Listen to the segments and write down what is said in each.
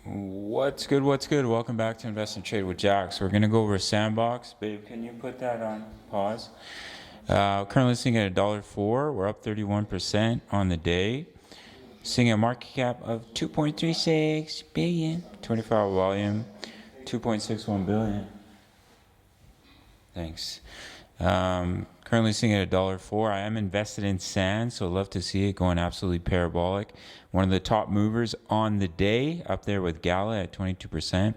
What's good? What's good? Welcome back to Invest and Trade with Jax. We're gonna go over Sandbox. Babe, can you put that on pause? Currently sitting at $1.04. We're up 31% on the day. Seeing a market cap of 2.36 billion, 24-hour volume, 2.61 billion. Thanks. Currently sitting at $1.04. I am invested in Sand, so love to see it going absolutely parabolic. One of the top movers on the day, up there with Gala at 22%.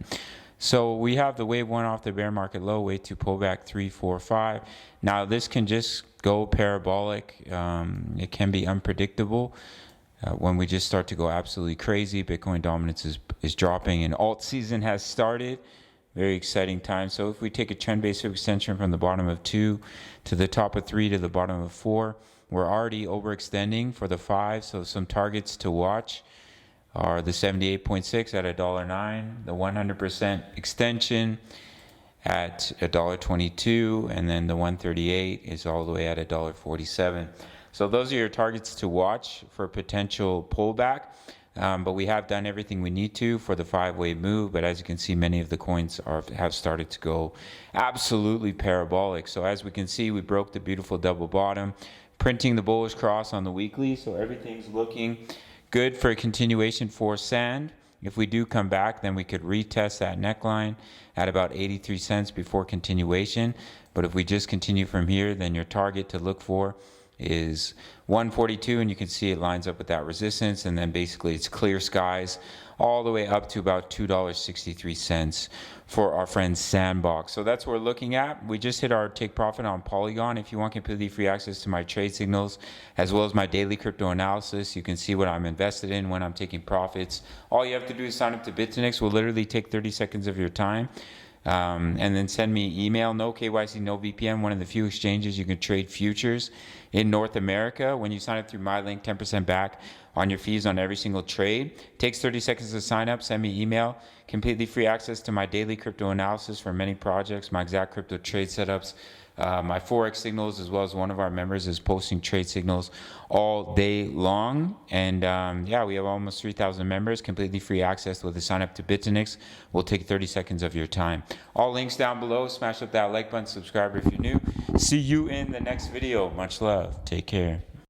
So we have the wave one off the bear market low, wave two pullback 3, 4, 5. Now this can just go parabolic. It can be unpredictable. When we just start to go absolutely crazy, Bitcoin dominance is dropping and alt season has started. Very exciting time. So if we take a trend-based extension from the bottom of 2 to the top of 3 to the bottom of 4, we're already overextending for the 5. So some targets to watch are the 78.6 at $1.09, the 100% extension at $1.22, and then the 138 is all the way at $1.47. So those are your targets to watch for potential pullback. But we have done everything we need to for the 5-wave move. But as you can see, many of the coins have started to go absolutely parabolic. So as we can see, we broke the beautiful double bottom, printing the bullish cross on the weekly. So everything's looking good for a continuation for Sand. If we do come back, then we could retest that neckline at about 83 cents before continuation. But if we just continue from here, then your target to look for is 142, and you can see it lines up with that resistance, and then basically it's clear skies all the way up to about $2.63 for our friend Sandbox. So that's what we're looking at. We just hit our take profit on Polygon. If you want completely free access to my trade signals as well as my daily crypto analysis, you can see what I'm invested in, when I'm taking profits. All you have to do is sign up to Bitfinex. Will literally take 30 seconds of your time. And then send me email. No KYC, no VPN. One of the few exchanges you can trade futures in North America. When you sign up through my link, 10% back on your fees on every single trade. Takes 30 seconds to sign up. Send me email. Completely free access to my daily crypto analysis for many projects, my exact crypto trade setups, my Forex signals, as well as one of our members is posting trade signals all day long. And yeah, we have almost 3,000 members, completely free access with a sign up to Bitfinex. Will take 30 seconds of your time. All links down below. Smash up that like button, subscribe if you're new. See you in the next video. Much love. Take care.